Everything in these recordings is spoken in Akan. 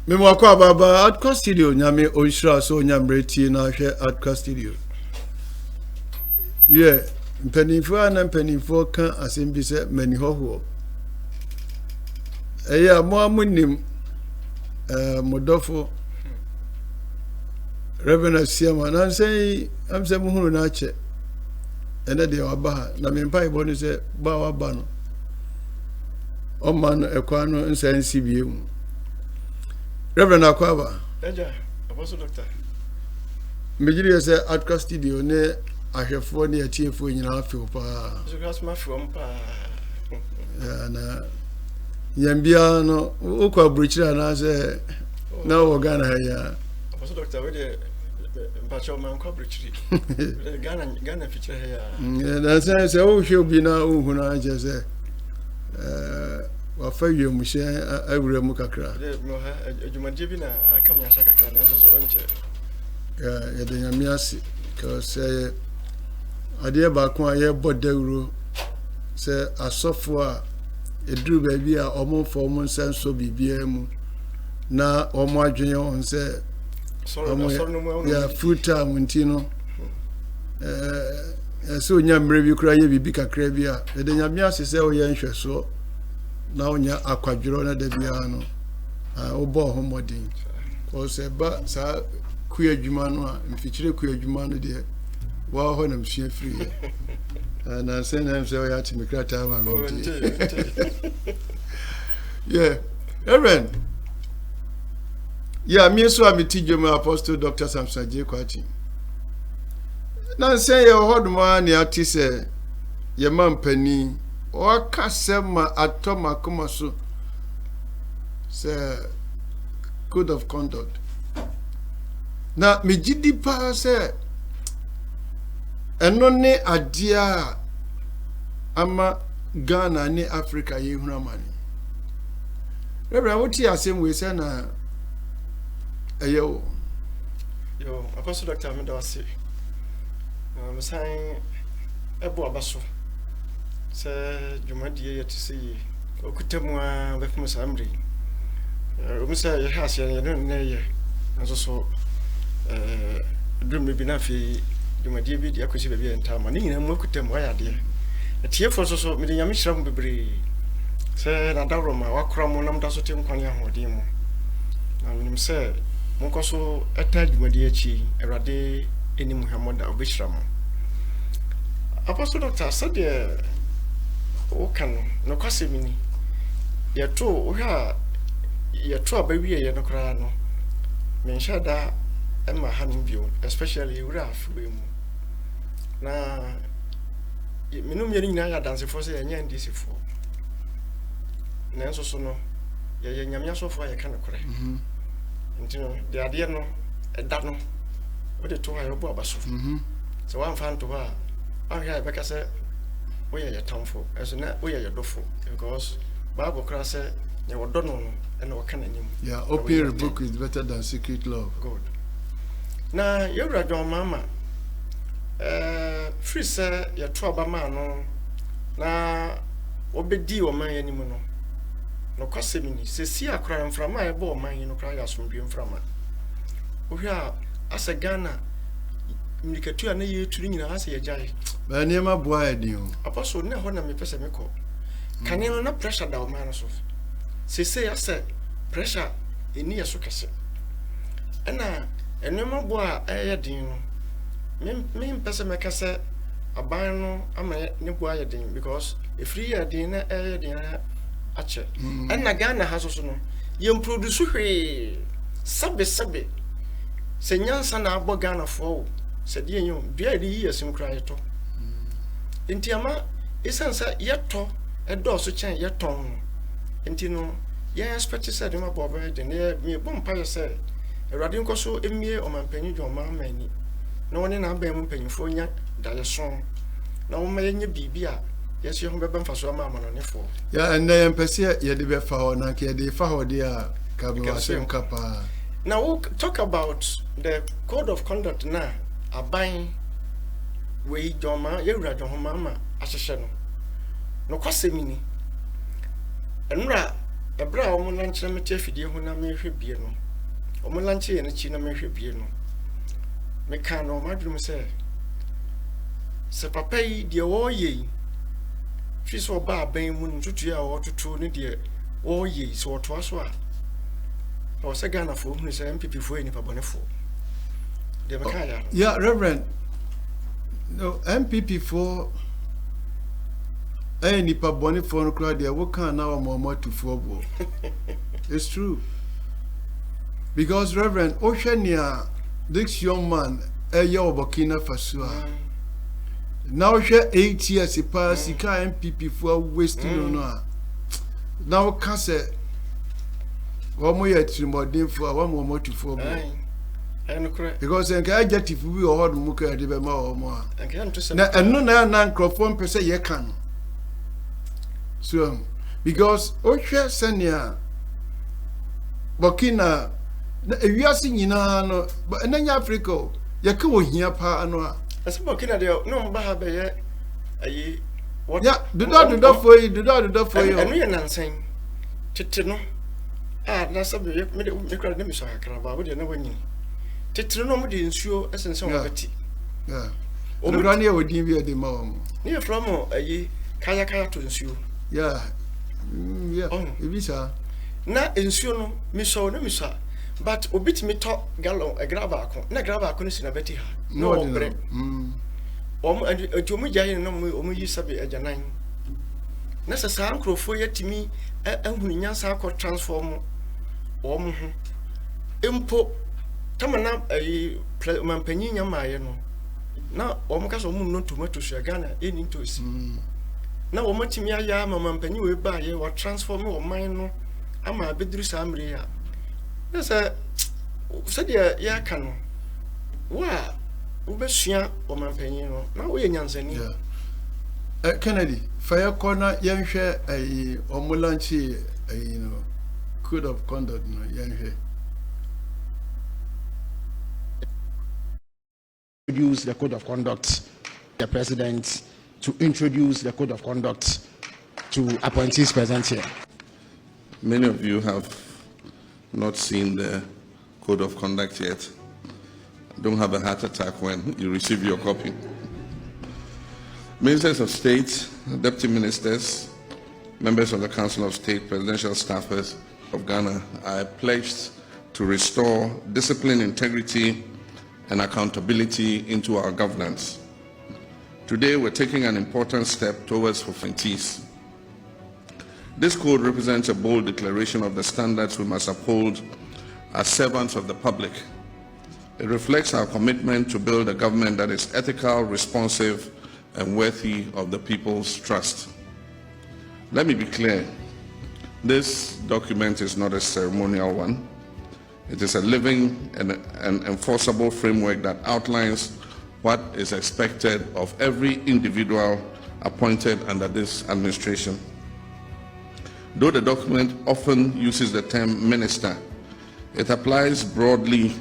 Me mwakwa baba Adkwart Studios nyame onshira so nyamreti na hwe Adkwart Studios. Yeah, mpanimfo na mpanimfo kan asembi se mani hoho. Eya mo amunim modofo Reverend Siama na say am se muhunu na ache. Ene de waba na me mpa ibo ni se ba waba no. O man ekwa no nsa nsibie mu. Reverend Akwaba. Eja, Apostle Doctor. Mejiri say Adkwart Studio ne ahwefo ne atiefo nyina afew pa. So gas ma from pa. Na nyambia no ukwa bruchira na say na wo Ghana ya. Apostle Doctor we de mpacho man kwa bruchiri. Ghana feature ya. Na say wo hwe obi na uhu na je say wa fa wi mu hye awura mu kakra no ha adwumadie bi na aka me ahya kakra na so nche ya de nyame ase ka say ade ba ko aye bodawuro say asofo a eduru ba bi a omofo omo nsanso bibia mu na omo adwene on say ya full time ntino so nyamre bi kura ye bibi kakra bi a de nyame ase say o ye nhweso na onya akwadwiro na da bia no obo homodin ko se ba sa kuadwuma no a mfikyire kuadwuma no de wa ho na msua free na se na se o ya timikrata ma menti yeah Aaron yeah me so amitijo my Apostle Dr. Samson J. Kwachi na se ye hoduma ne atise ye mampani Waka sema atoma kuma so say code of conduct. Na mejidi pa say eno ne adia ama Ghana ne Africa ye huna mani. Rebra woti asem we say na ayo. Yo, Apostle Doctor me do ase. Me say ebo abaso. Se dwumadie yete se yi okutamu a befum samri omusa ye hase ye no na ye nso so drum bi na fi dwumadie bi de akosi ba bi entama ni nyina mu okutamu ayade etiefo so me de nyame hyiram bebre se na dawro ma wakora mu nam da so tem kwan ahodin mu na menim se monko so eta dwumadie achi awrade enim hamoda obehyiram Apostle Doctor said o kan no kwase mini ye to o ha ye to abawie ye no kra no me nhada e ma ha no bio especially wura afwe mu na minum ye nyina ya dance for say nya ndisi fo na nso so no ye nyamya so fo ye kan kra ntino de ade no eda no o de to ha robo abaso so wan fan to ha ahia be ka say we are your tomful as na we are your dofo because Bible crass say you would don't know and no can anymore. Yeah, open book is better than secret love. Good. Now you read your mama. Free say your trouble man no na obedi o man anymore no. No kwase mini se si akra mfra ma ebo o man no kra ya somdwe mfra ma. O hwa asa Ghana Mnikatu na ye turu nyina ase ye jai ba niema boa edi o Apostle na ho na me pese me ko kane no na pressure da o man so se ase pressure eni yeso kese na enema boa eye din no me pese me kase aban no ama ne boa ye din because e free ye din na eye din ache na Ghana ha so no ye produce hwe sabe se nyansa na abo Ghana fo said you be the years in cry to Intiama isansa yeto a door so chan yeton intino ye expect said my bob de me bompa say a radinko so emie o man panyu jo man mani no one na ba mu panyufo nya da so na wo ma ye bibia yes ye ho be bamfa so ma no ne fo ya and na empese ye de be fa ho na ke de fa ho de a ka be wa sem kapa. Now we'll talk about the code of conduct na aban we joma yewura joma ma ahehye no kwase mini enura Ebra omo lunch na mete afidie ho na mehwe bie no. Omo lunch ye na chi na mehwe bie no. Me kan no madwum se papa yi de wo ye. Fi so ba ban mu ntutu a wo tutu ne de wo ye so wo to aso a. O se Ghana fo hu se MPP fo ni pa bone fo. De me kan ya. Yeah, Reverend. No, MPP for any nipa boni for no crowd there. What can now more to football? It's true. Because Reverend Oshania, this young man, a year of Burkina Faso. Now she 8 years he passed. He can't MPP for wasting on. Now can say one more year to more than for one more to football. Because I get if we all muka de be ma o mo na eno na microphone per se ye kan so because o hwe senia Burkina na ewiase nyina no na nya Africa ye ka wo hia pa ano a ase Burkina de no mba ha be ye ayi ya do for you eno ye nansen tete no na sabe me kra de mi so akra ba wo de na wanyini Tetri no mo de nsuo esense wo beti. Yeah. Omrani e odin bi e de ma wo. Ni from ayi kaya to nsuo. Yeah. Yeah. Ebisa. Na nsuo no mi so na mi so. But obit me to gallon e graba akon. Na graba akon si na beti ha. No bre. Omu jaye no omu yi sabe ajanan. Na sa ankrofo yetimi ehunu nyansa akọ transform wo mu ho. Empo Tamana mampanyi nyamaye no na omukasa omu no tomato sua Ghana eni ntosi na omatimi aya mampanyi we ba ye wa transform o man no ama beduru samre ya na se de ya ka no wa ubesua o mampanyi no na wo ye nyansani Kennedy fire corner yenhwe omulanchi code of conduct no yenhwe introduce the code of conduct, the president to introduce the code of conduct to appointees present here. Many of you have not seen the code of conduct yet. Don't have a heart attack when you receive your copy. Ministers of State, deputy ministers, members of the Council of State, presidential staffers of Ghana are pledged to restore discipline, integrity, and accountability into our governance. Today, we're taking an important step towards appointees. This code represents a bold declaration of the standards we must uphold as servants of the public. It reflects our commitment to build a government that is ethical, responsive, and worthy of the people's trust. Let me be clear. This document is not a ceremonial one. It is a living and enforceable framework that outlines what is expected of every individual appointed under this administration. Though the document often uses the term minister, it applies broadly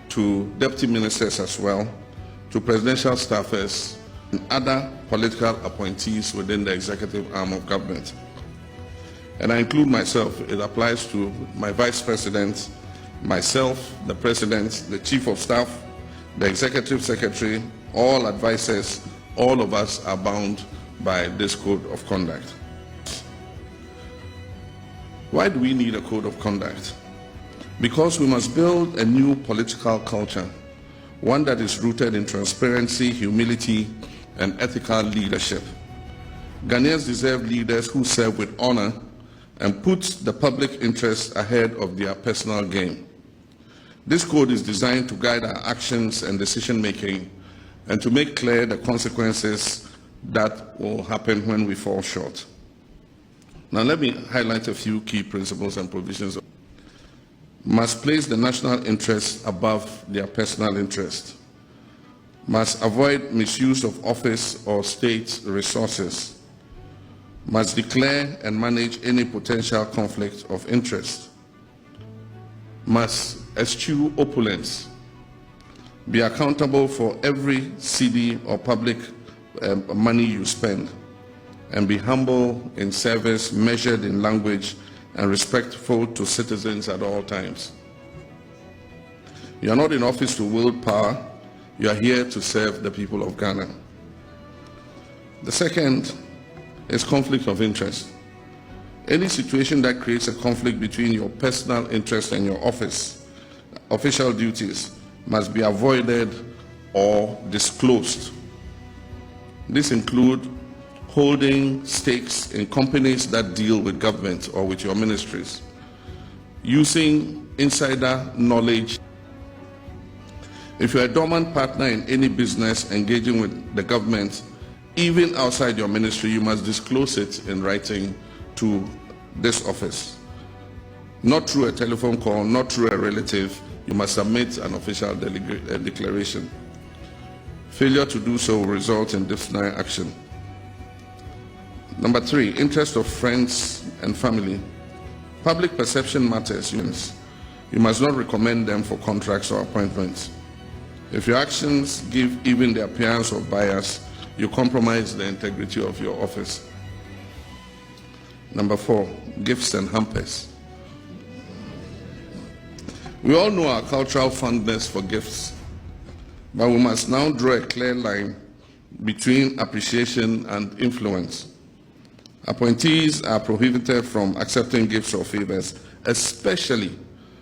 to deputy ministers as well, to presidential staffers, and other political appointees within the executive arm of government. And I include myself. It applies to my vice president, myself, the president, the chief of staff, the executive secretary, all advisors, all of us are bound by this code of conduct. Why do we need a code of conduct? Because we must build a new political culture, one that is rooted in transparency, humility, and ethical leadership. Ghanaians deserve leaders who serve with honor and put the public interest ahead of their personal gain. This code is designed to guide our actions and decision-making and to make clear the consequences that will happen when we fall short. Now let me highlight a few key principles and provisions. Must place the national interest above their personal interest. Must avoid misuse of office or state resources. Must declare and manage any potential conflict of interest. Must eschew opulence, be accountable for every cedi or public money you spend, and be humble in service, measured in language, and respectful to citizens at all times. You are not in office to wield power. You are here to serve the people of Ghana. The second is conflict of interest. Any situation that creates a conflict between your personal interest and your official duties must be avoided or disclosed. This includes holding stakes in companies that deal with government or with your ministries, using insider knowledge. If you're a dormant partner in any business engaging with the government, even outside your ministry, you must disclose it in writing to this office. Not through a telephone call, not through a relative. You must submit an official declaration. Failure to do so will result in disciplinary action. Number 3, interest of friends and family. Public perception matters. You must not recommend them for contracts or appointments. If your actions give even the appearance of bias, you compromise the integrity of your office. Number 4, gifts and hampers. We all know our cultural fondness for gifts, but we must now draw a clear line between appreciation and influence. Appointees are prohibited from accepting gifts or favors, especially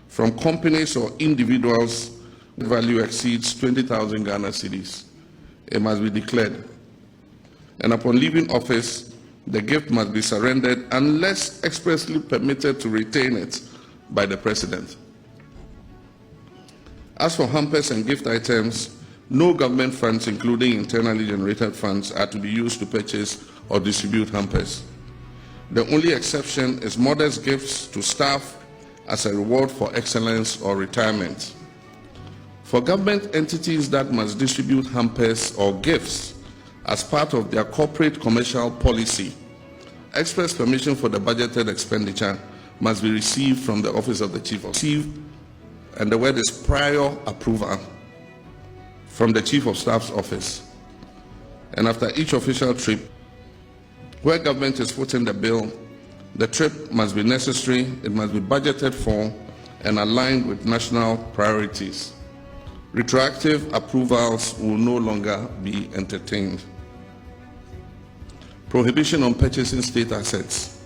from companies or individuals whose value exceeds 20,000 Ghana cedis. It must be declared. And upon leaving office, the gift must be surrendered unless expressly permitted to retain it by the President. As for hampers and gift items, no government funds, including internally generated funds, are to be used to purchase or distribute hampers. The only exception is modest gifts to staff as a reward for excellence or retirement. For government entities that must distribute hampers or gifts as part of their corporate commercial policy, express permission for the budgeted expenditure must be received from the Office of the Chief of Staff, and the word is prior approval from the Chief of Staff's office. And after each official trip, where government is footing the bill, the trip must be necessary, it must be budgeted for, and aligned with national priorities. Retroactive approvals will no longer be entertained. Prohibition on purchasing state assets.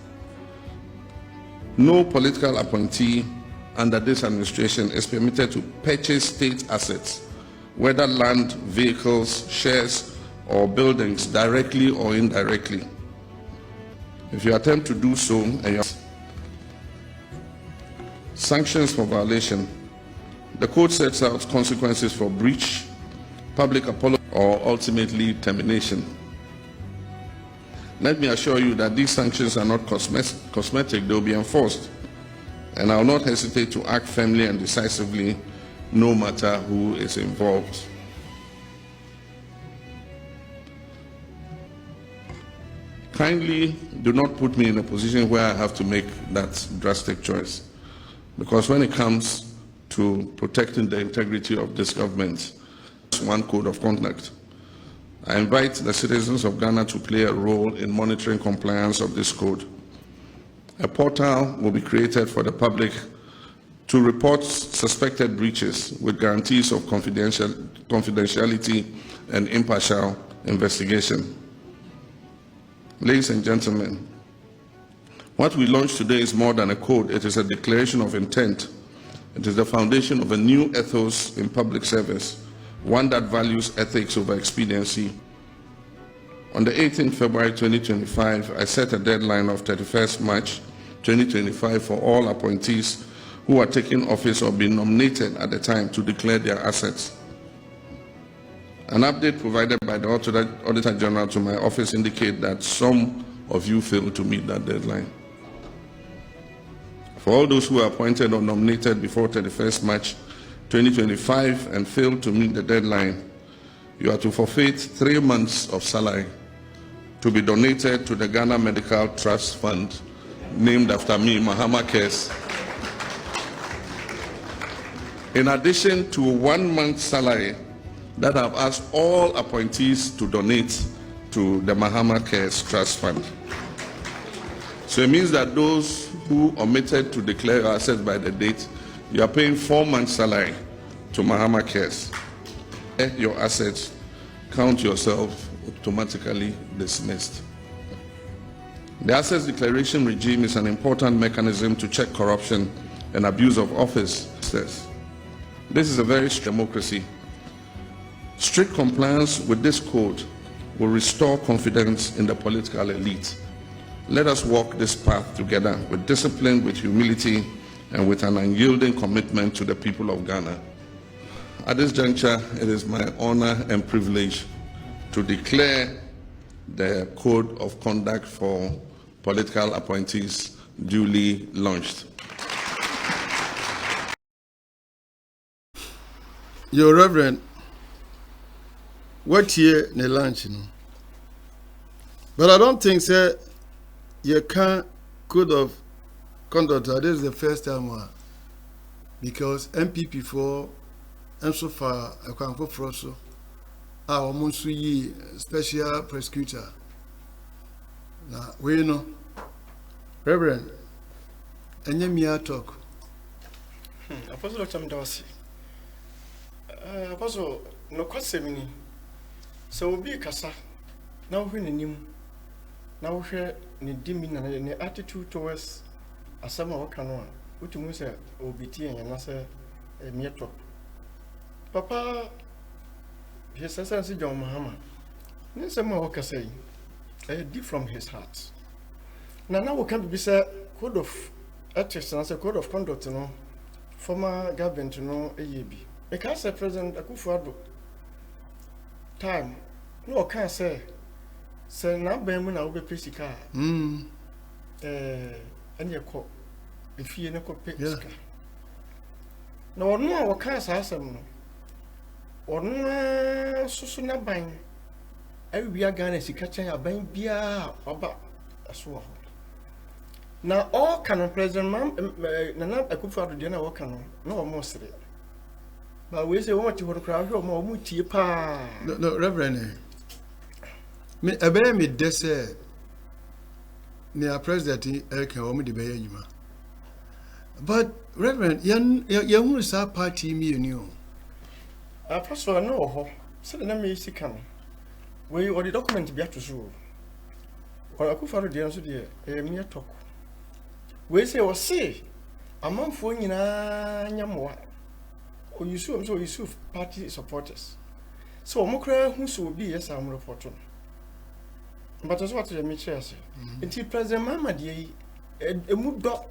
No political appointee under this administration is permitted to purchase state assets, whether land, vehicles, shares, or buildings, directly or indirectly. If you attempt to do so, sanctions for violation. The code sets out consequences for breach, public apology, or ultimately termination. Let me assure you that these sanctions are not cosmetic, they will be enforced. And I will not hesitate to act firmly and decisively, no matter who is involved. Kindly do not put me in a position where I have to make that drastic choice. Because when it comes to protecting the integrity of this government, one code of conduct. I invite the citizens of Ghana to play a role in monitoring compliance of this code. A portal will be created for the public to report suspected breaches with guarantees of confidentiality and impartial investigation. Ladies and gentlemen, what we launched today is more than a code. It is a declaration of intent. It is the foundation of a new ethos in public service, one that values ethics over expediency. On the 18th February 2025, I set a deadline of 31st March 2025 for all appointees who are taking office or being nominated at the time to declare their assets. An update provided by the Auditor General to my office indicates that some of you failed to meet that deadline. For all those who are appointed or nominated before 31st March 2025 and failed to meet the deadline, you are to forfeit 3 months of salary to be donated to the Ghana Medical Trust Fund, named after me, Mahama Cares. In addition to 1 month's salary that I've asked all appointees to donate to the Mahama Cares Trust Fund. So it means that those who omitted to declare your assets by the date, you are paying 4 months' salary to Mahama Cares. Your assets, count yourself automatically dismissed. The assets declaration regime is an important mechanism to check corruption and abuse of office. This is a very strict democracy. Strict compliance with this code will restore confidence in the political elite. Let us walk this path together with discipline, with humility, and with an unyielding commitment to the people of Ghana. At this juncture, it is my honor and privilege to declare the Code of Conduct for Political Appointees duly launched. Your Reverend, what year ne launch? But I don't think, sir, you can't Code of Conduct. This is the first time because MPP for and so far I can't go for so. Our Monsuyi special prosecutor. Now we know, Reverend, and you talk. Apostle Dr. Mdawasi. Apostle, no question. So we be kasa. Now we need now we need dimin and the attitude towards a summer or canoe. Which means a OBT and answer a mere talk. Papa, he says, John Mahama. Nessa Mahoka say, I did from his heart. Now we can be said, code of ethics and a code of conduct, you know, former government, you know, a year. Because the President Akufo-Addo time, no, can't say now, Ben, when I will be Pesica. And your court, if you never pay. No, no, can't say some. Or no, so not buying. I will be a gun as you catch a bang beer about a sword. Now, all can President Nana Akufo-Addo dinner or can no more say. But we say what you want to crowd or more muti pa. No, Reverend. Me obey me dese near President Eric Omi de Bayama. But Reverend, young is our party me and you. First of all, no, so the name is coming. Where you or the document be to show. Or I could follow the answer dear, a mere talk. We say or say, a month for in a yamwa. Or you sue party supporters. So Mokra who will be as I'm reporting. But as what the Mitchell say, until President Mama dear, a mood dog,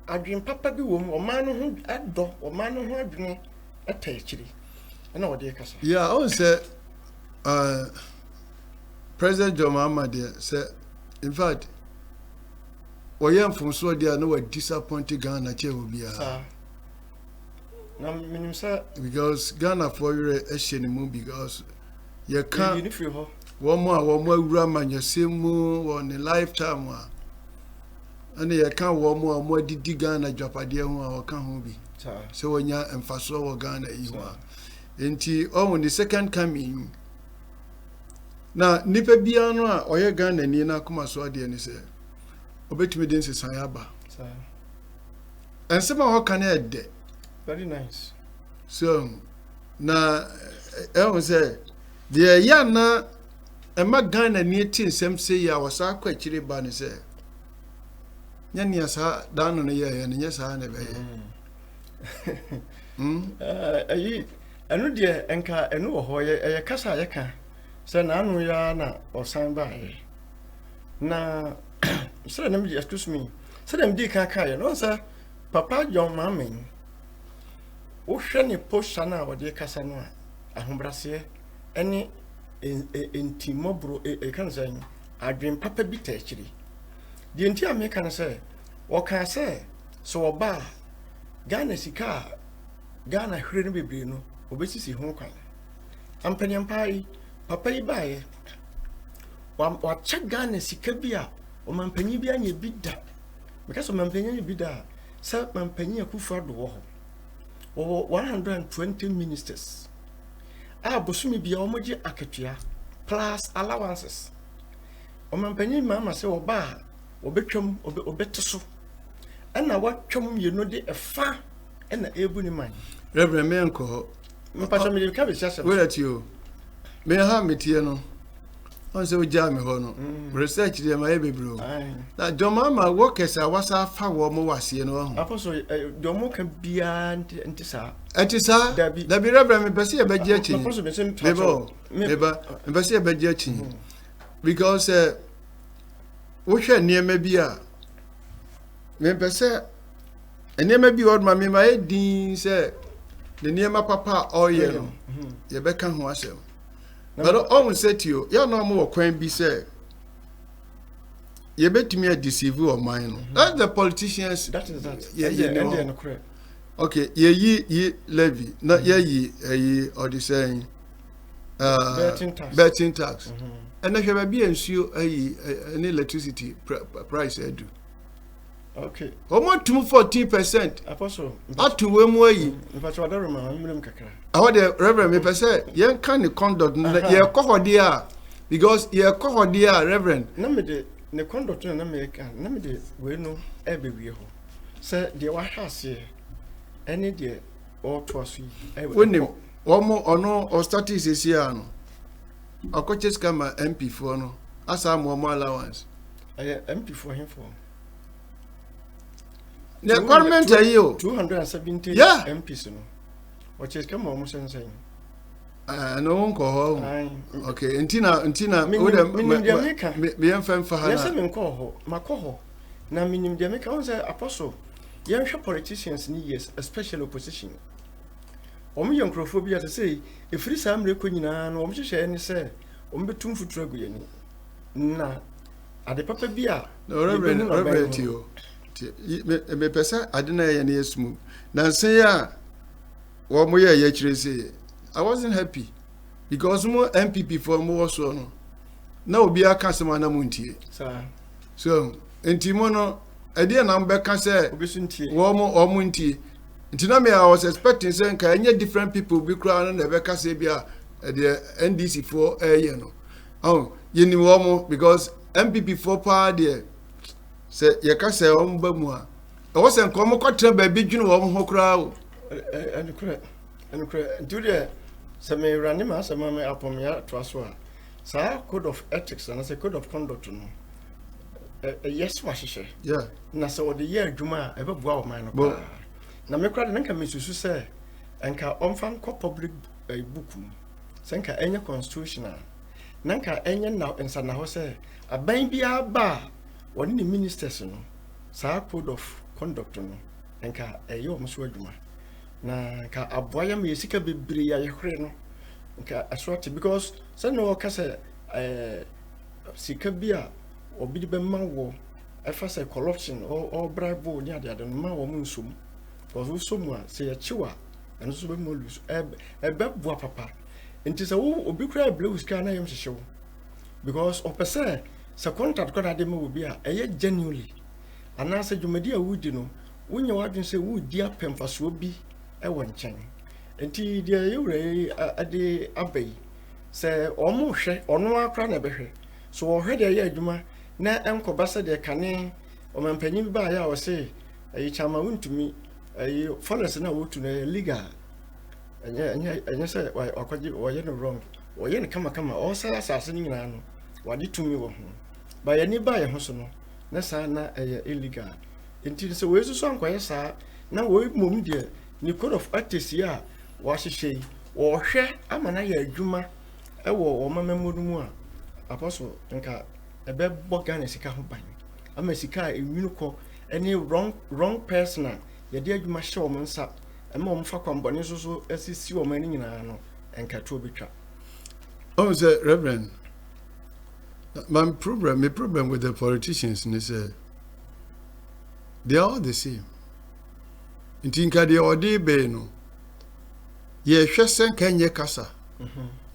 I dream Papa be woman or man who at dog or man who had been a taste. I know what dear Casa. Yeah, I would say, President John Mahama dear said, in fact, we am from so dear no disappointed Ghana chair will be because Ghana for your Asian because you can't one more raman your same on a lifetime and you can't one more did Ghana Japadia or can be so when you and Faso Ghana you are into on the second coming now Nipe Biano or your Ghana Nina Kuma Swadi and he said obey me didn't say Sayaba and somehow can I de very nice. So now I was say the yana and my Ghana near tin some say I was a quite chilly bunny say Yanias down on a year and yes I never I know dear Enka and no hoy a casa yaka send Anuana or sign by now so let me excuse me so them dick I no sir Papa John Mammy. Ocean post sana or dear Casanova, a hombrassier, any in Timobro, a concern. I dream Papa bit actually. The entire American say, what can I say? So a bar, Ghana Sika, Ghana Hrenby Bruno, obesity home kind. And Penny Pie, Papa buy. What check Ghana Sikabia, or Mampenny be any bid that. Because of Mampenny bid that, Sir Mampenny Akufo-Addo. Over 120 ministers. Bosumi be omoji aketua plus allowances. Omampanyin Mahama say oba obetwam obeteso ana watwam ye no de efa na ebu ni man Reverend Menko mpasha me ka be siasa where at you me ha metie no on say oja me ho no research dey my bebro na Mahama workers a wasa fa wo mo wase no ho apostle domo ka bia ntisa da bi Reverend me pese e beje achi meba me pese e beje achi because wo hwe niema bi a me pese niema bi word ma me ma edin say the niema papa oil no ye beka ho asem but all said to you no more kwan bi say ye betimi a deceive or mine no that's the politicians that is that yeah correct okay ye levy not ye or the saying betting tax and if you be ensure any electricity price edu okay almost 14% apostle atu we mu yi mpacho adaroma amulem kakra how the reverend me pese yen kan the conduct ye kohode a because ye kohode a reverend na me de ne conduct na me kan na me de we no e be wie ho se de wa hwase ene de o to aso yi wonim omo ono o status esi ano akoches kama MP for no asa mo allowance MP for him for the government are you 270 MPs no which is come almost insane no unko ho okay ntina me enfem fa ha yes me nko ho makoho na minim de meka on say apostle yen hwe politicians ni yes especially opposition omo yen crofobia to say efiri sa mre ko nyina no omo hwehwe ni say omo betum futuro agu yani na ade papa bia no reverend you me pesa adena ye na yesmu na nsen ya wo mo ye kire say I wasn't happy because mo MPP for mo so no na obi aka sema na muntie so entimo no ade na mbeka say wo mo ntie ntina me I was expecting say nka enye different people be kra na beka say bia the NDC for no yeni wo mo because MPP for pa there say ye ka say o mba mu a wo say nko mo kotra ba bi dwunu wo ho kra o and today some random as a mamma upon ya traswa sa code of ethics and as a code of conduct no yes washe yeah na so the year juma ebe bua o man no na me kra de nka mesusu say enka omfan ko public book senka enye constitutional nanka enye na ensa na ho say aban bia ba woni ni ministers no sa code of conduct no enka eyo mo so adwuma na ka aboya me sika bebre ya yehre no nka aswati because say no ka say sika bia obi de be manwo efa say corruption or bribe ni ade no ma wo nsum because wo somu a say yachiwa eno so be mo lose ebe bua papa nti say wo obi kra blue sika na yem hyehyew because opese say contract ko ade me obi a eye genuinely ana say dwumadi a wudi no wonya wadwen say wudi apemfaso bi ewo nchen enti de yewre ade abai say omo hwe ono akra na behwe so wo hwe de ye adwuma na enkoba se de kane omampanyin ba ya wo say ayi chama wuntumi ayi followers na wotu na legal anya say akwaji wo ye no wrong wo ye ne kama o say asase ni nyina no wade tumi wo ho ba ye ni ba ye ho so no na sa na illegal enti se wo yesu ankoye sa na wo mom de ni code of ethics ya wa hwehwe wo hwe amana ya adwuma ewo o mamamudu mu a apostle nka ebe boga na sika ho ban ama sika enwunu ko any wrong person ye de adwuma hye o nsa ema o mfa kwambone so asisi o mani nyina no enka to betwa say reverend my problem with the politicians is they are all the same ntinka de ode be no ye hwesen kanye kasa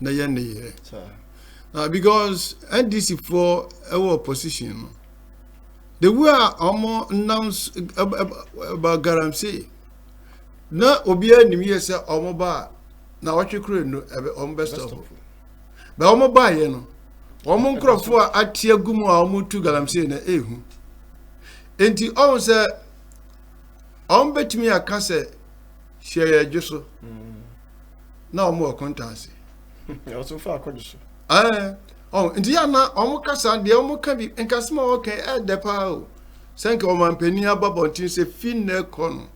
na ye ne ye because NDC for our opposition no the way omo announce about guarantee na obi anim ye say omo ba na watwe kure no omo best of ba omo ba ye no Omo nkrofo a atia gumu a omo tu galamsey na ehu. Enti on se on betimi aka se share adwoso. Na omo accountancy. E also fa akoduso. Enti ya na omo kasa de omo ka bi enkasema okay depa o. Senke omo ampani ababontin se fin na ekono.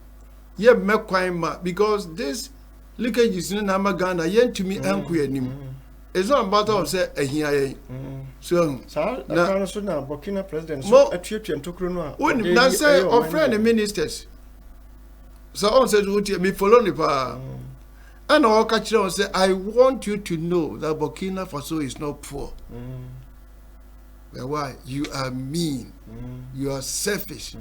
Ye mekwan ma because this leakage is na magana yentumi anku anim. It's not about us say ehia so na so na Burkina president so atuatu ntokro no a when na say of friend ministers so on said me follow ni pa and all catch on say I want you to know that Burkina Faso is not poor. But why? You are mean. You are selfish.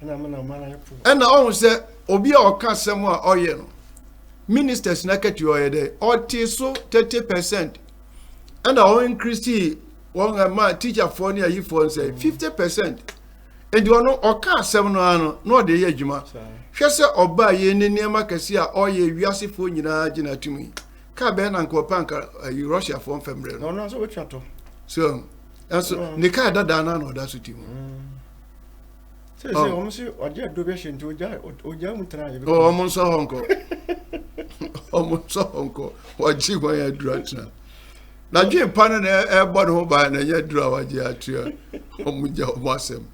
And all say obi a oka semo a oye no ministers na kati oyede oti so 30% and our increase one man teacher for near you for say 50% and you know oka 7 no no de ye adwuma hwe se oba ye ne niam akase a oye wiase fo nyina gina tumi ka be na nko panka Russia for family no so we chato so ne ka dada na no da so timi say almost odi adobia nti oja mutana ye oh monso honko almost honko waji wa ya dratra na dwe pan na e bodo ho ba na ya dra waji atua omuja omasem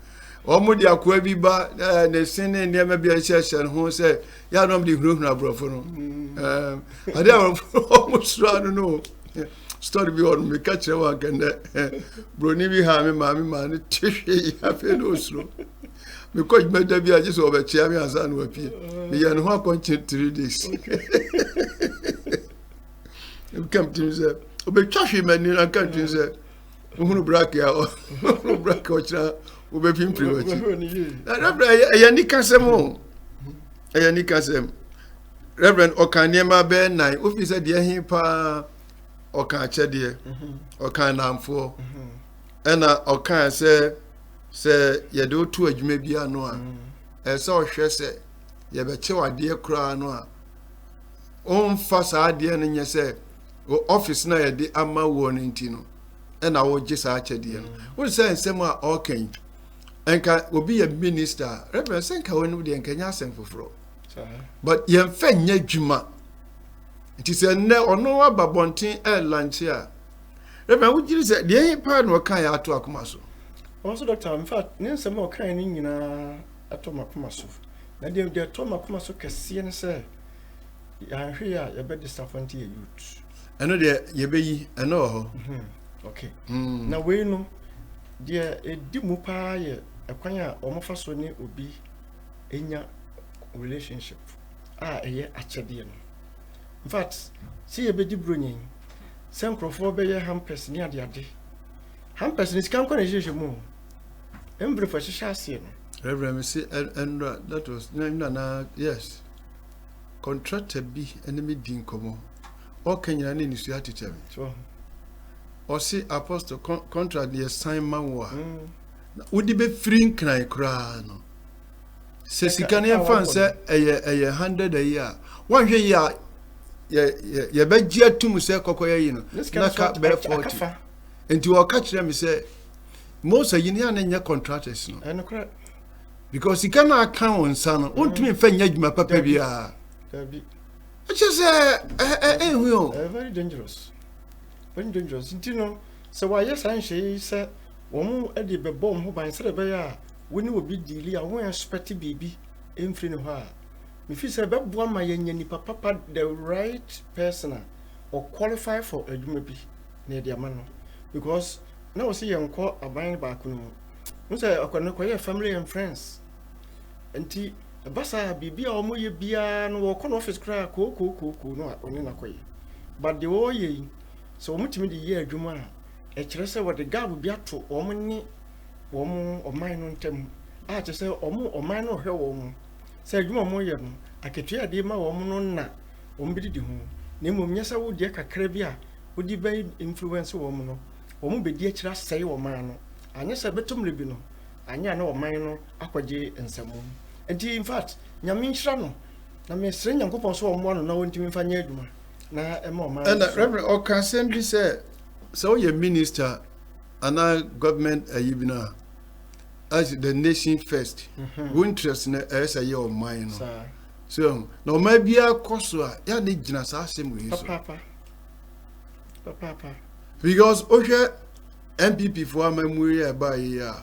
omudi akwa bi ba na sine ne ma bia hye ho se ya no mdi huru abrofo no ade almost no story bi on me catch one kan broni bi ha me ma ne tihwe ya fe no sro because me da bi aje so be chia me ansa no apie me ya no ho 3 days em come to say obe twahwe mani na kan tin say uhunu brack ya brack o chira obe pimpri wachi na ya ni kasem o ya ni kasem Reverend Okaniema be nine officer de hin pa oka chede oka namfo ena oka se ye do tu adwuma bia no a se ohwe se ye be che wade kura no a on fa sa ade no nye se office na ye de ama wo no ntino ena wo je sa chede no wo se nsem a okan enka obi ye minister Reverend senka wonu de enka nya asem foforo but ye mfa nya adwuma nti se ne ono ababonten lunch a Reverend wo jiri se de pa no kan ya ato akoma so also doctor in fact nense mo kan ni nyina atoma koma so na de atoma koma so kese ne se ya hwe ya ye be disappoint ye youth eno de ye be yi eno ho okay na we no de edi mu pa ye ekwan a omofa so ne obi enya relationship eye achede no in fact see ye be di bronyin se nkrofo be ye hampers ni ade hampers ni skan kwa na jeje mu embre for shashe no Reverend me see and that was na yes contractor bi enemy din komo o kenya na ni su atitemi so o see apostle contract the sign man wa udi be free kran kra no se sikane fan se eye 100 a year one hwe ya ye be gia tum se kokoya yi no na ka be 40 enti o ka kire me se most of you na contractors no and correct because you cannot account on son on to me fanya juma papa bia just very dangerous ntino so why yes an she say wo e de be bom ho ban sere be ya woni obi dili a wo expect bibi emfri no ha me fi say be bo ma yanya ni papa the right person or qualify for adwuma bi na de ama no because now we see yanko aban back no we say akwane ko family and friends enti basa bibia o moye bia no wo kono office kra ko no oni na koye but the wo ye so mutimi de ye adwuma a e kire se wo de gab bia to o mni wo mo oman no ntem a che se o mo oman no hwe wo mo se adwuma mo ye no aketua de ma wo mo no na o mbidi ho na emom nyesa wo de kakra bia wo di ban influence wo mo no wo mo be di akira sei wo man no anya se betum lebi no anya na wo man no akwaje nsamo enti in fact nyame nhira no na me sere nyankopon so wo mo no na wonti mfa nya adwuma na e ma wo man and Reverend Okasen bi say so you're minister and our government ayibina as the nation first. We interest in as a year of mine. So no maybe a koswa ya ni jina sa asem we so. Papa. Because Osha MPP for memory by here.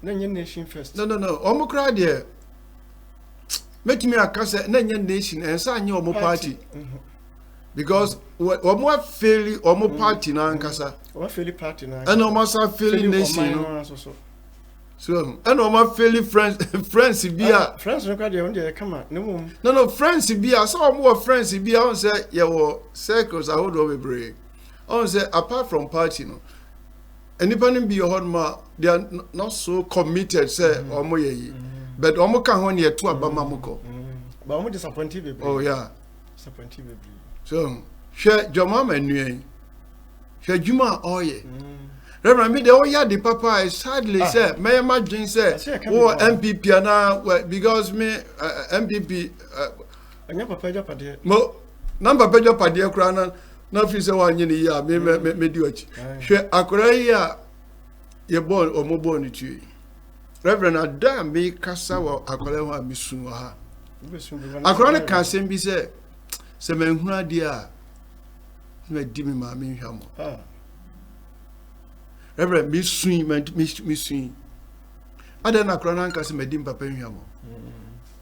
Nation first. No. Omo crowd there. Make me a case nation and sign your party. Because omo fairly omo party na nkasa. Omo fairly party na. And omo sa fairly nation. So and omo fairly friends bia. Friends no crowd there on come no. No friends bia so omo friends bia on say your circles I hold over break. On say apart from party no. Anybody be your ma, they are not so committed, say, or more ye. But Omo can one year to Abamamuko. But Omo disappointed, baby. Oh, yeah. Disappointed, baby. So, share Jomama and New. Share Juma, oh, ye. Remember me, the oh, yeah, the papa is sadly said, may I imagine, say, oh, MPP, and now, because me, MPP, and your papa, your paddy. Mo, number better paddy, crown. No officer one in ya me do it. She akoya ye born or mo born to Reverend Adam me kasa wa akola wa bisu ha. Akola ka sem bi se menhu ade a me di me ma me hwamo. Reverend me sun. Ada na akola na ka se me di papa hwamo.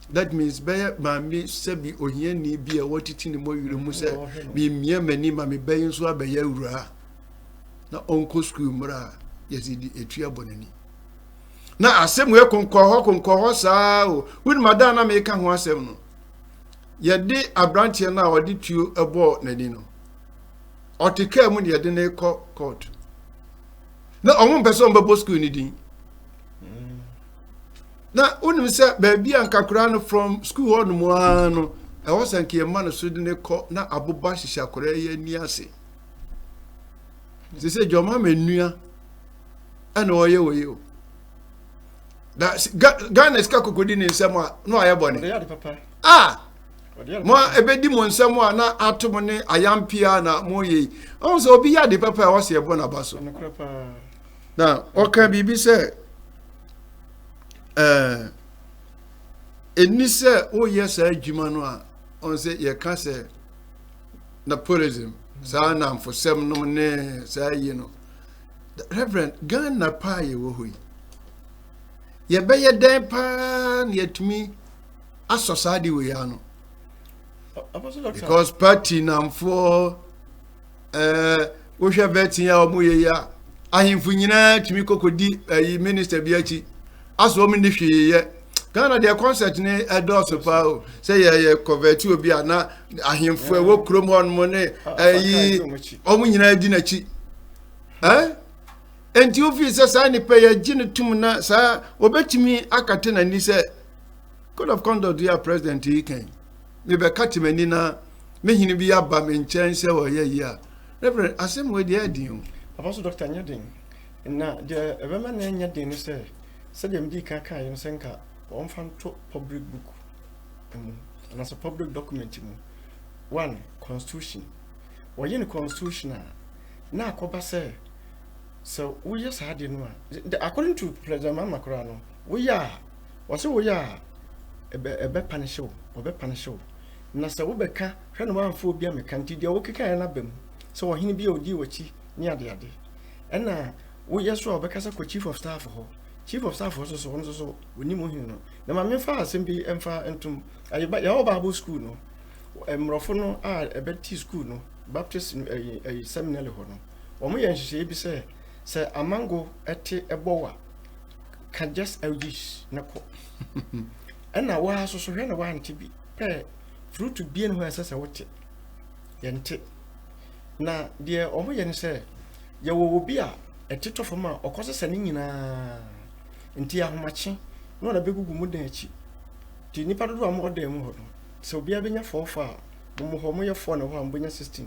That means be mami sebi ohia ni bia wotiti ni mo yure mu se mi mia mani ma me bayin so abaya wura na onko school mura yezidi etua bonani na asem we konko ho saa o win madam na me ka ho asem no ye de abrantie na odi tuo ebo nani no otika mu ne ye de na court na omo person bebo school ni din na unim say baby ankakura no from school hall no ano e was anke man so de ne ko na aboba hihya akura ye ni ase say joma menua ana oye o da Ghana ska kokodi ne nsem a no aye bone mo ebedi mo nsem a na atom ne ayampia na mo ye on so obi ya de papa e was ye bona baso na oka bibi say enise o yes adwuma no a on say ye ka say Nepotism sa na mfosem no ne sa yi no Reverend Ghana pa ye wo hoyi ye be ye den pa na yetumi asosade we ya no because party namfo wo hwe beti ya omo ye ya ahimfu nyina tumi kokodi minister biachi aso mi ni hweye Ghana de concert ni edoso pa o say ye convert obi ana ahemfo e wo krom hon mo ne ayi omu nyina di na chi enti ofi se sa ni pe ye gine tum na sa obetimi akate na ni se code of conduct ya president yi kan me be katimani na me hini bi aba me nchen se wo ye yi a reverend asem we de adin Apostle Dr. Nyadin na de ebema na nyadin se dem di kaka yin senka on fan to public book and as a public document one constitution or yin constitution na akoba say so we just had you know according to President Mahama no we are was we are ebe punish na se wo beka hwe no manfo bia mekanti dia wo keka na bam so ohini bia odi wachi ni ade na we yes so beka sa ko chief of staff ho chief of staff so oni mo hin no na ma me fa asem bi emfa entum ayeba ya Bible school no emrofo no a ebeti school no Baptist seminary ho no wo mo ye nhihye bi se amango ete ebowa can just augis na ko na wa so hwe na wa nti bi fruit bi no asese wote yente na de omo ye ne se ye wo bi a etito foma okose se ne nyina nti ahomache no na begugu mu dan achi ti nipa dodo am odem ho no se obi abenya 4 mo ho mo ye 4 na ho ambenya 16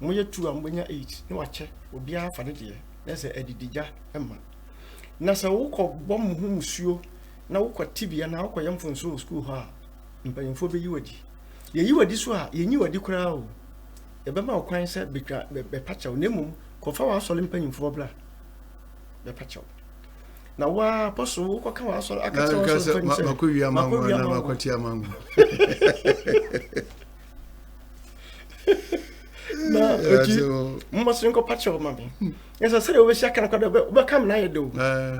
mo ye 2 ambenya 8 ne wache obi afa ne de na se adidija emma na se wo ko bom hu musuo na wo ko tibia na wo ko yemfonso school ha mpanyimfo be yiwadi ye yiwadi so a ye nyiwadi kura o e be ma okwan se be pacha o nemum kofa wa so mpanyimfo bla be pacho na wa apostle ko kan wa so akata wa so makowi amango na makoti amango na oji mmosin ko pacho mami yesa sere we shaka na kwado be kam na yedo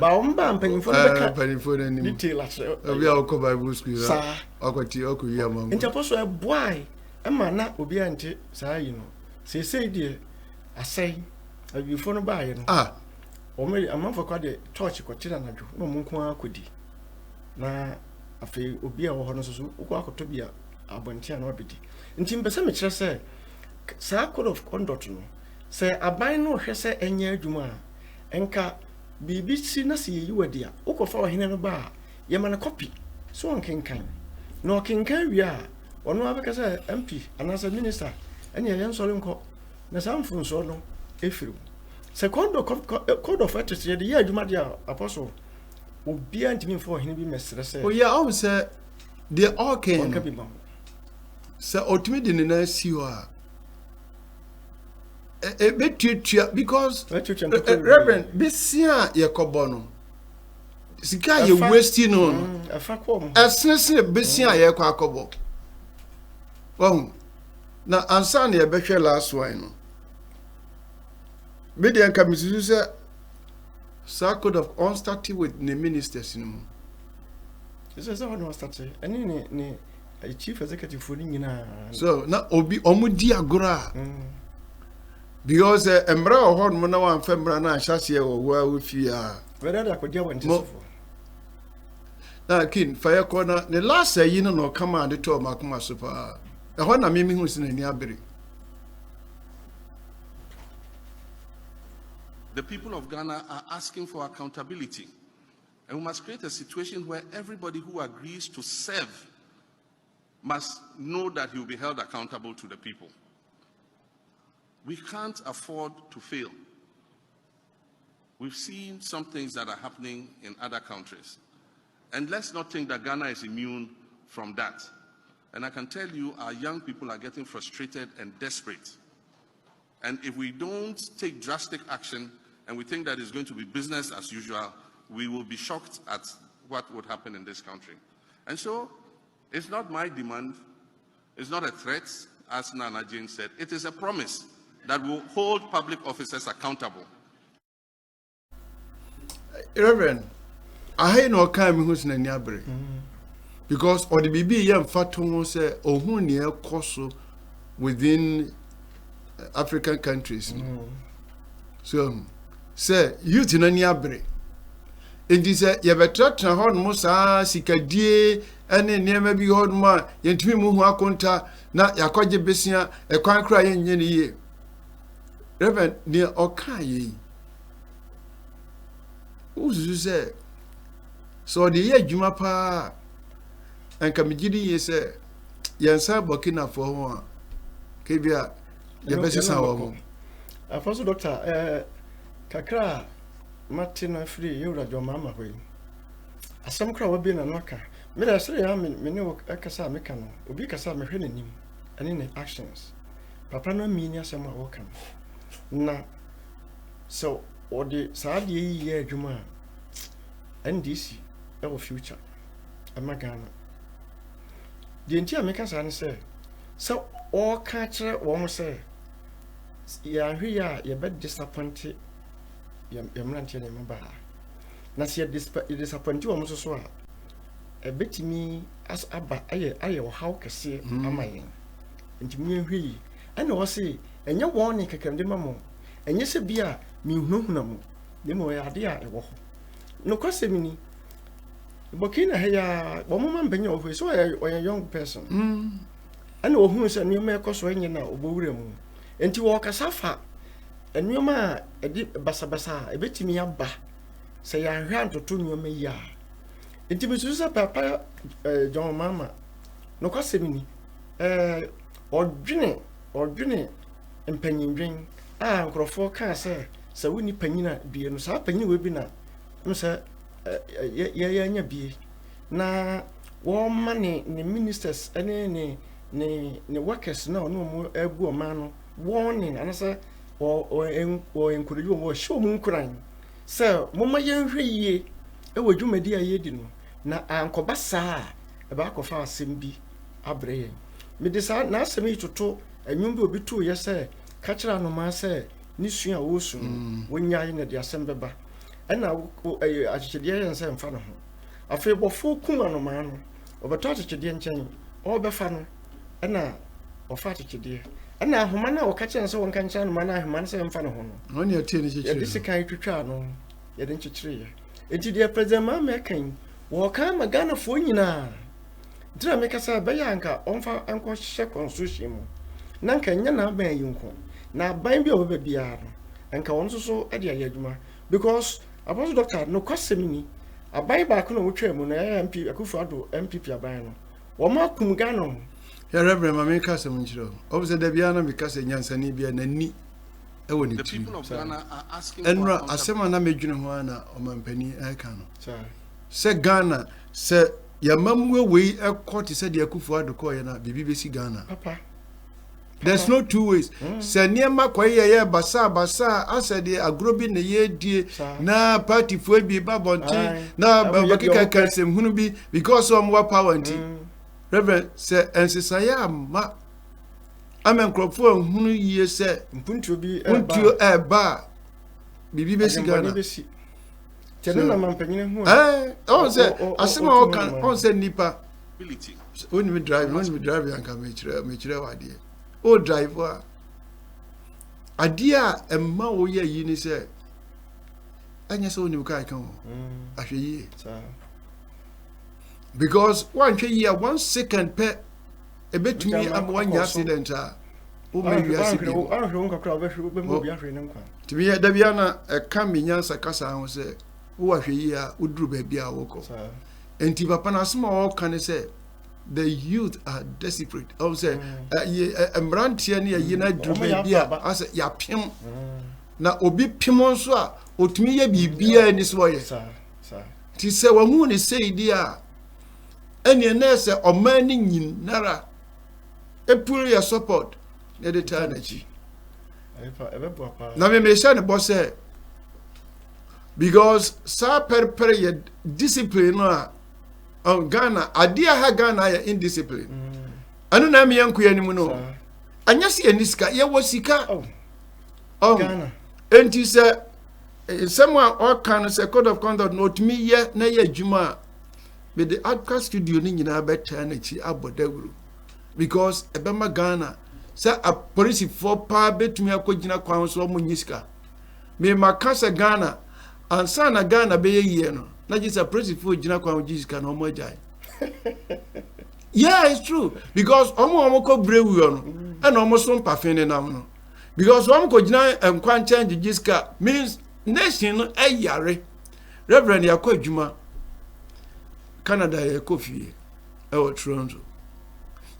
ba o mba mpanyimfo be ka mpanyimfo na ni detail ase obi a ko bible school sa akoti okowi amango nti apostle e boy ema na obi ante saa yi no sei die asai abifo no ba yi no o me amanfo kwa de torch ko tira na dwo no munko akodi na afi obi a wo ho no so ukwa akoto bia abontia na obedi nti mpese me kire se sa code of conduct no se aban no hwe se enya adwuma enka BBC na se yi wadi a ukofa wo hene no ba ye ma na copy so on kenkan no kenkan wi a ono abeka se MP anasa minister enya ye nsore nko na samfun so no efiru se code of ethics ye de ye adwuma dia apostle obi antimi fo hene bi mesere se o ya o se they all can se otimi de na si o a betuatua because reverend besia yekobo no sika ye waste no afa kom asese besia yekọ akobo won na ansa na ye behwe last one no be dey come to say circle of on starting with the ministers no is so no start any ni chief executive for nyina so na obi omudi agora because embra ho no na wan famra na ahase wo wa fi a whether that could want to na kin fire corner the last year no come and to makoma super e ho na mimi hu sin ani abere. The people of Ghana are asking for accountability, and we must create a situation where everybody who agrees to serve must know that he will be held accountable to the people. We can't afford to fail. We've seen some things that are happening in other countries. And let's not think that Ghana is immune from that. And I can tell you, our young people are getting frustrated and desperate. And if we don't take drastic action, and we think that it's going to be business as usual, we will be shocked at what would happen in this country. And so, it's not my demand, it's not a threat, as Nana Jane said, it is a promise that will hold public officers accountable. Reverend, I no come who's na niabre. Because or the bibi yam fato say ohun ne ekoso within African countries. So say youth na niabre. Enti say ye betratra ho no saa sikadie ene niam bi ho no a yentimi mu hu akonta na yakogye besia ekwan kra yenye ne ye. Reverend ne okaye uzu say so the year juma pa and kamigidi ye say yensa Burkina for ho ke bia ye besisa wo afaso doctor kakra Martin free you radio mama hoyi asam kra wa bi na noka me da sere ya me ne akasa me kan obi kasa me hwe nanim ani ne actions papa no mi ni asam a wo kan na so odi saade yi ye adwuma NDC e wo future amagana de ntia me kasa ne se so o ka kire wo mo se ya hwe ya ye be disappoint yamrantie ne mba na se disappoint wo mo so a e betimi as aba aye wo how kese amayen ntimi ehwe ana wo se enye wo ne kekam de mamo enye se bia mi hunahuna mo de mo ya de a e wo ho no kwase mi ni Burkina heya bo mo man benya wo so a young person ana wo hu se ne me ekoso enye na obowura mu enti wo kasafa enyoma edi basabasa ebetimi aba se ya hwa antoto nyoma yi a enti mi susa papa John Mama no kwase mi ni odwene empanyindwen a nkrofo ka se woni panyina bie no sa panyin we bi na mse ye nya bie na wo mane ne ministers ene ne workers na no mo agu o ma no warning anasa or encourage you or show moon crying. Sir, Mama Yen ye, a would you media yedino. Na Uncle Bassa, a back of our simbi, a brain. Me decide now send me to talk, and you will be 2 years, sir. Catch her no man, sir. Nissia Wilson, when you're in the assembly. And now I should hear and say in front of him. I feel about 4 Kumano man, over touch to the engine, or Befano, and now, or fat to dear. And now, Humana or catch and so one can chant man, man say in front of him. When you're teenage, This is a kind of trial, yet in tree. It's dear President Mamma King. Walk on a gun of Funina. Dra make us a bayanka on for Uncle Shek on Sushimo. Nanka Yana Bay Yunko. Now bind your baby yard. And can so at your yaduma. Because I was doctor no cost me. I buy back on which when I MP a Kufado MPP a bino. Wama Kumgano. Here, Reverend Mamma Casamintro. Obviously, the Biana because a Yansanibia and ni. The people of Ghana are asking and for Asemana Majuna or Mampany Icano. Sorry. Say Ghana, say your mum will wait a court said the Akufo Adokoyana, BBC Ghana. Papa. There's no 2 ways. Say near Maquaya, Basa, I said the agrobin the year dear, na party for be babonti, na Bakika Kansem Hunubi, because of more power and tea. Reverend, say, and says I am, ma. I'm a crop for who ye say, Punto be a bar, BBC Ghana. Tenna Mampany. Oh, say, Asima can also nipa. ability. When we drive, and come make idea. Oh, driver. Idea and ma wo ye yini say. Anya so ni kai kan. Ahwe because one year 1 second per a bit to me am 1 year accident o me wi accident to me da bia na e kan me nyansa kasa ho say wo ahwe yi a uduru ba bia wo ko enti papa na asma wo kan say the youth are desperate I say emrantie na yi na duru ba bia asa ya pem na obi pem nso a otumi ye bibia ni so ye ti say wa hu ni say dia any nurse or manning nara a pull your support near the energy. Now, me say the boss because sa per discipline on Ghana, idea ha Ghana indiscipline. I don't know me uncle anymore. And you see, Niska, you was Sika. Ghana. And you say, someone or can say code of conduct, not me yet, na ye Juma. But the Adkwart Studios ni nyina better energy abodaguru because ebema Ghana say a police for pa betumi akogina kwan so mo nyiska me makasa Ghana ansa na Ghana be ye no na just a police for gina kwan nyiska no mo jai. Yeah, it's true because omo ko brewu no and omo so mpafin nam no because omo ko gina kwan change nyiska means nation no ayare Reverend yakwadwuma Canada ye coffee e Toronto.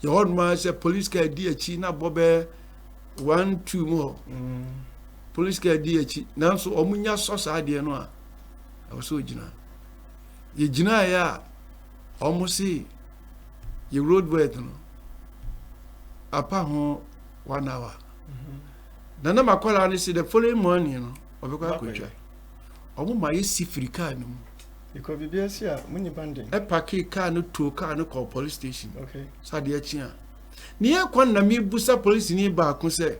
Your old man say police car DH na bobe 1-2 more. Police car DH na so omunya sosa ade no a so gina. Ye gina ya almost see ye road work no. Apa ho 1 hour. Na na makola ni see the following morning no obekwa kwetwa. Omo ma ye sifiri car no. Because BBS money banding. A packet car no to car no call police station. Okay. Sadia chia. Near kwan na mi busa police ni ba kun say.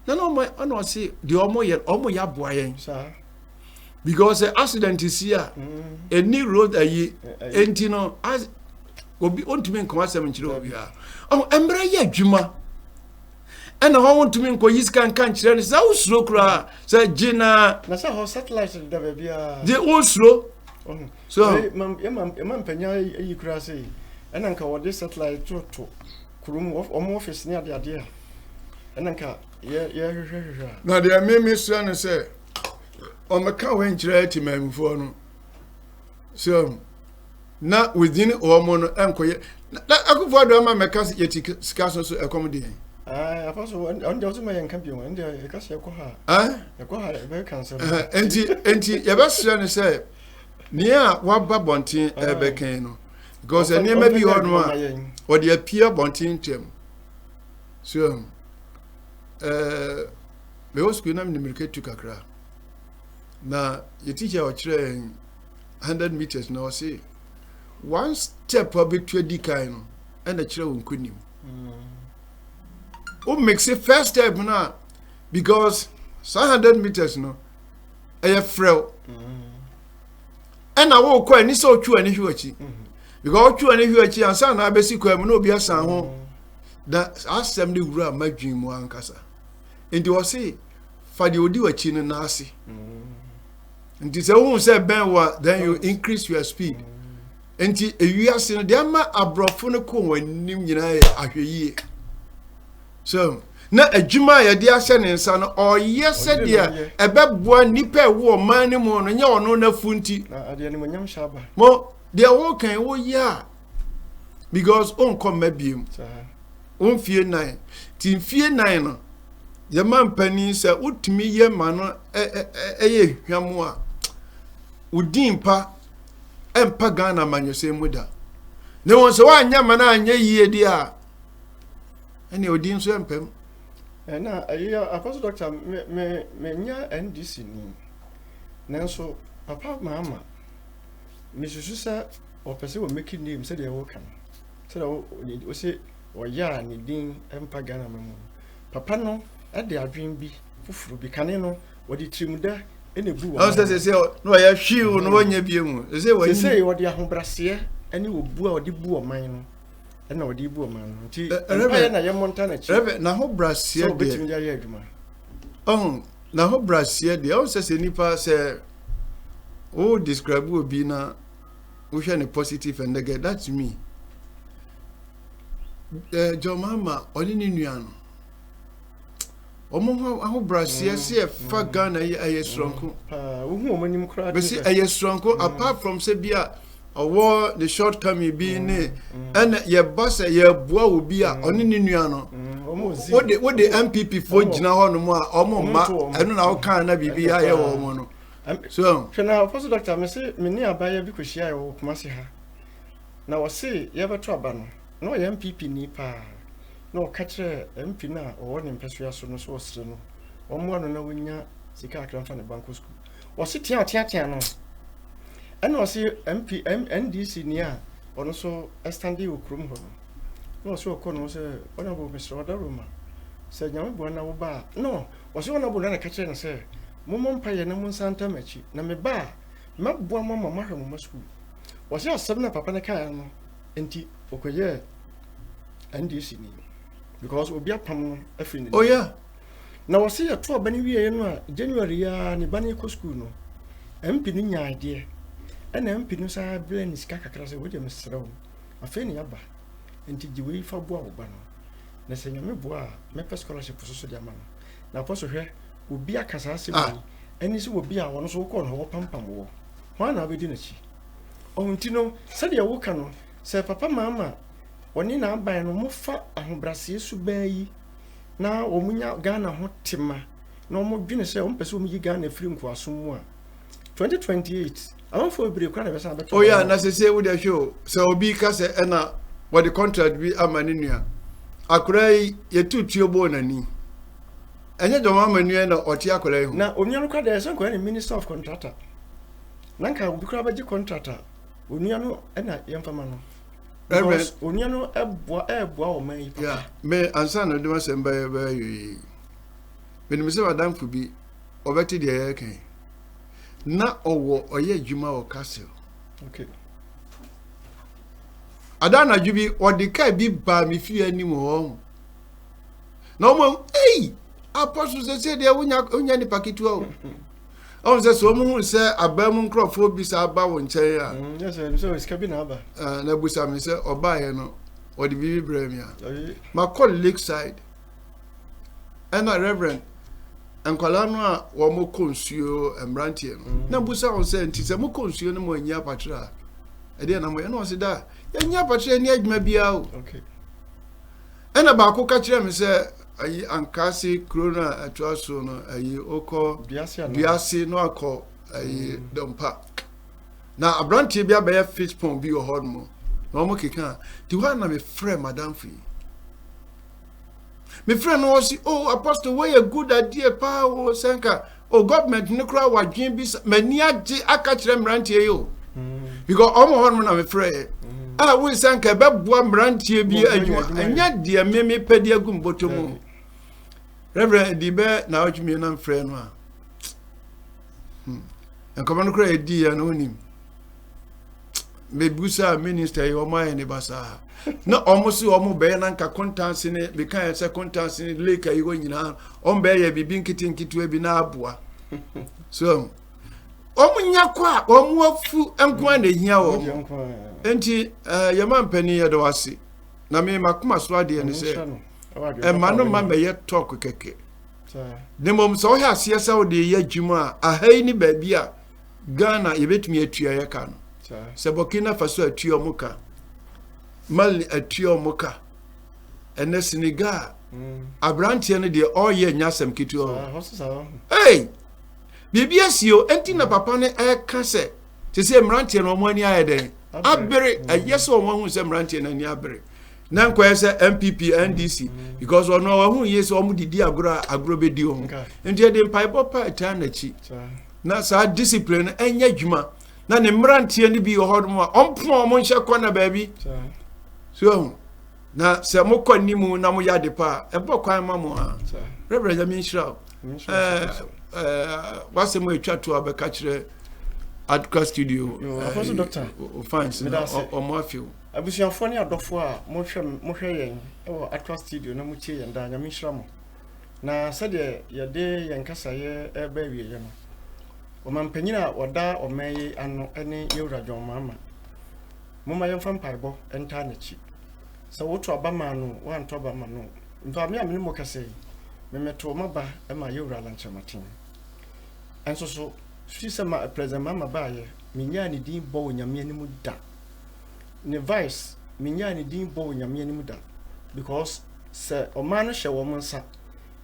Na no my no say the omo ya boyen. Sir. Because the accident is here. Any road ayi enti no as obi ontumi nko asem chire obi a. Oh embra ye adwuma. And I want to mean ko yiskan kan chire ni sa usro kra say gina. Na say how satellite da baby a. The usro so man penya yi kura say and anka wo this satellite to kurum of office near the idea and anka hwehwehwehwe na they make me so and say o me ka we nkyira ti mamfo no so na within omo no enkoye na akufo do ma me ka yeti sika so accommodate apostle on the other man campion and the kasi yakoha yakoha very cancel enti ye be so and say Nia waba bontin ebeken no because any maybe you know or the appear bontin tem so me was school na me mirike tu kakra na your teacher o kire 100 meters na o say one step a bit to di kan no and the kire won konim o makes it first step na because 100 meters no e frel and I wo kwa ni so twu ani hwachi because twu ani hwachi ansa na abesi kwa mu na obi asan ho that asem ni wura madwin mu ankasa enti wo say fa de odi wachi no na ase enti se wo say ben wa then you increase your speed enti ewiase no de ama abrofo no ko wanim nyina ye ahweyie so na adwuma ya de ahye ne nsa no oyese de ebeboa nipa wo man ne mu no nya ono na funti na ade ne monyam shaba mo de wo kan wo ya because on come mabiem on fie 9 tin fie 9 no ye man pani se utumi ye ma no eye hwamu a udin pa empa Ghana manyose muda ne won se wa anya ma na anya yie di a ene odin so empem na ayo apostle doctor me nya NDC ni nanso papa Mahama me susu sa o pese wo make name se de wo kan se de wo se o ya ni din empa Ghana mamu papa no e de adwen bi fufuru bi kane no wo di trimuda ene bu wo se no ya hwiu no wonya biemu se wo di ahobrase ene wo bu a wo di bu o man no na wo di bu o man no ti empire na ye montana chi na ho brasie de betimi ja ye aduma na ho brasie de o se nipa se o describe obi na we share a positive and negative. That's me. Mahama oni ni nuano. Omo aho brasie se fa Ghana ye stronko. Wo hu omo nim kra. Be se aye stronko apart from se bia owo the shortcoming bi ne and ye boss ye boa obi a oni ni nuano. What the MPP for gina ho no mo a omo ma eno na wo kan na bibia ye wo mo no. So, now, Apostle Doctor, I say, many are by because she I will come see her. Now, I say, you ever trouble? No, MPP ni pa. No, catch a MP na or one in Pessia, no so soon. Or more than no winner, Sika from the Banco School. Was it Tiano? And I see MP NDC near, or also a standing with Crumhole. No, so Cono say, Honorable Mr. Odaruma. Said, Young Buana Bar. No, was you honorable and a catcher and say, Momon pay na Santa Mechi, na me ba, mabua mama mahama school. Was ya 7 papa na kan no, enti okoye NDC ni. Because obi apam afri ni. Oh yeah. Na wose ya to abani wie no a January ya ni bani ko school no. MP ni nya ade. Na MP no sa bla ni sika kakra se wode mesrew. Afa ni aba. Enti giwe fa bua oba no. Na se nyame bua me scholarship so de ama no. Na apostle hwe obi akasa se bo eni se obi a wono so ko no wo pampam wo ho na abedi na chi onti no se de wo ka no se papa Mahama woni na aban no mo fa ahobrase su ban yi na wo munya Ghana ho tema na wo dwene se wo mpese wo muyi Ghana free nkoasom mu a 2028 amfo obire kwa na be sa beto oh yeah na se wo de show se obi ka se na wo the contract bi amani nua akurai ye tutuo bo nani enye Mahama nua na oti akola hu na onua no kwa de so kwa ni minister of contractor nanka obi kwa baji contractor onua no na yemfama no because onua no eboa o man yi papa yeah me ansa no de ma semba yi me ni me se madam fu bi obeti de ye kan na owo oye adwuma o castle okay adana djubi odi kai bi ba mi fi ani mo ho no mo Apostle say they unya ni pakitu o. On say so mu say abamu nkrofo bi sa aba won chen ya. Yes so it's kabi na aba. Na busa me say oba ye no o di bibi brem ya. Ma call Lakeside. And a reverend enkwala no a wo mo konsuo emrantie no. Na busa on say nti say mo konsuo no mo anya patra. E dey na mo ye no say da. Ya nya patra ni adwuma bia o. Okay. Ena ba ko ka kire me say ayi ankasi corona atwaso no ayi oko biase no akọ ayi dompa na abrantie bia be fish pond bi o hod mo na mo keka ti wa na me frɛ madam fi My friend was, oh, Apostle, why a good idea, power, Sanka. Oh, government, no crowd, what Jim be mania, I catch them rant here. Because almost I'm afraid. I will Sanka, but one rant here be and yet, dear Mimi Pedia Gumbotomo. Reverend Debe, now you mean I'm friend. And come on, cry, dear, no him. Bebusa minister, your mind, Basa. No, almost Benanka contents in it, because a contents in it, lake, you going in on Bay, be binking to a binabua. So, Omunyakwa, Omuafu, and Gwande here. Enti, your man Penny Adwasi. Na me Makuma Swadi and say, and Mano Mamma yet talk with Keke. The mom saw her CSO de Yajuma, a hainy babia, Ghana, you bet me a triacan. Sabokina Faso a trio muka. Mali a trio muka. And the Senegal. A branch de all year Nyasam Kitu. Hey! BBSio, entina papane air cancer. To say Mrantian or money I day. Abere, a yes or one who's a Mrantian and Yabere. Nan kwese MPP NDC because we know who yes omu didi agrobedio nti de pipe pa etanachi na sa discipline enya dwuma na ne mrantie ne bi ho mo ompo mo nhye kona baabi so na se mo kwanimu na mo yade pa e bo kwan ma mo a reverend Jaminshira wase mo etwa to abeka kire Adkwart Studio Apostle Doctor fine o mo afio abusuafo ne adofo a mo hwe yen o Adkwart Studio na mo chie yen da Jaminshira mo na sade ye de yen kasa ye eba wie ye no o mampanyina oda o meyi ano ene yewra John Mahama mo ma yemfa mpaibo enta na chi so woto abama no wan to abama no mfa me amene mo kasa yi me meto maba e ma yewra lanchamatin enso so sisema president Mahama ba ye minya ni din bo nyame ni mu da ne vice minya ni din bo nyame ni mu da because se o man hye wo monsa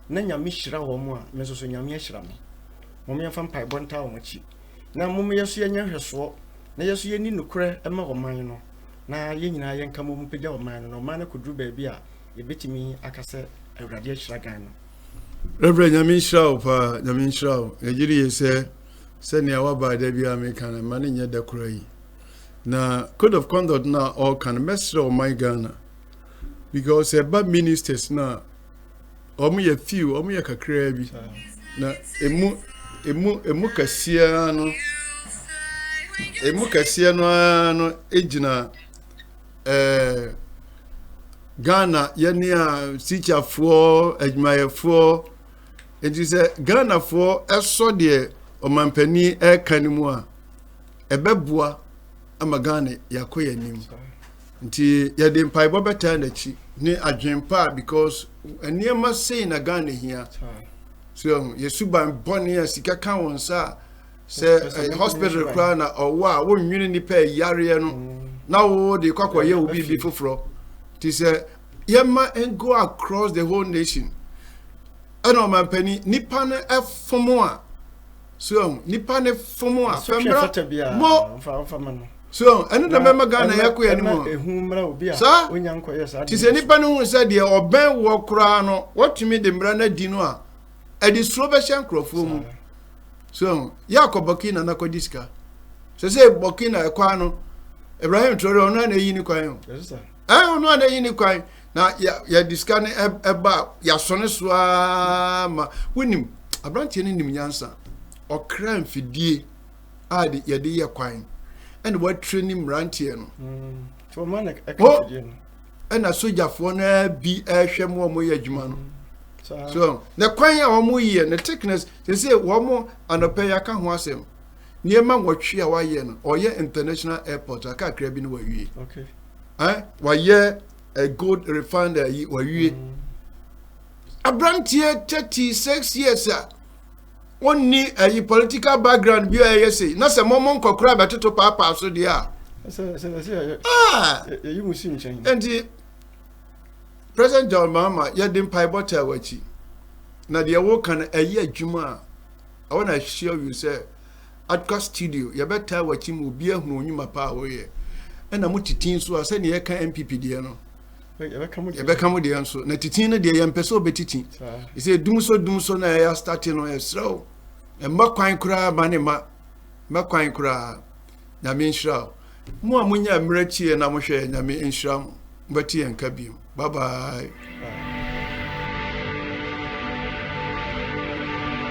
na nyame hyira wo mo a me so nyame hyira me mo me fa mpai bonta wo machi na mo me yeso yenya hweso na yeso yeni nukure e ma wo man no na ye nyina ye nka mo mpagya wo man no man ko duru ba bi a ye betimi akase awurade hyira gan no Reverend Jaminshira ejiri yese seni awaba da bi America na mani nya da kurai na code of conduct na all can mestre o my Ghana because a bad ministers na omu ye few omu ye kakra bi na emu kasia no ejina Ghana yeni a teacherfo adwumayefo enti se Ghana fo eso de omampani kanimu a ebeboa ama Ghana yakoya nim nti yade mpaibo beta na chi ni adwempa because eniema sei na Ghana hia so yesuban boni asika kan wonsa se hospital kra na owa wo nwini ni pa yare no na wo de kwakoye obi bi foforo ti se yema and go across the whole nation ana omampani nipa na efomo a so nipa ne fomo a fembra mo so enu da mema Ghana yakoya ni mo ehumra obi a onyankoye sa ti se nipa no hu se de oben wo kra no watumi de mra na di no a edi strobeshan krofo mu so yakobokina na kodiska se bokina ekwa no Ibrahim Traore ono na yi ni kwan yes sir ono na yi ni kwan na ya diska ne eba ya sone so ma wonim abrantie ne nim nyansa okra mfidie ade ye de ye kwan and what training rantie no to man ekafidie no na sojafo na bi ehwem mo ye adwuma no so the kwan a wo yi na thickness say wo mo anope ya ka ho asem niema nwotwe a wa ye no oye international airport aka kra bi no wa wie okay wa ye a gold refinery wa wie abrantie 36 years onni a political background bi a say na se momon kokora betoto papa so dia you musin change and President John Mahama ya dem pai bota wachi na de wo kan ayi adwuma I want to assure you say Adkwart Studio ya beta wachi mu bi ahunu onyuma pa wo ye na mutitin so ase ne ye kan MPP de no yɛbɛka mo deɛ nso na titin no deɛ yɛmpɛ sɛ ɔbɛtiti ɛsɛ dum so na ɛyɛ start no ɛsrɛw ɛmba kwan koraa ma ne ma kwan koraa nyame nhyira wo mo a monya mmerɛ tie na mohwɛ nyame nhyira mo mbɛte yɛn ka biom bye bye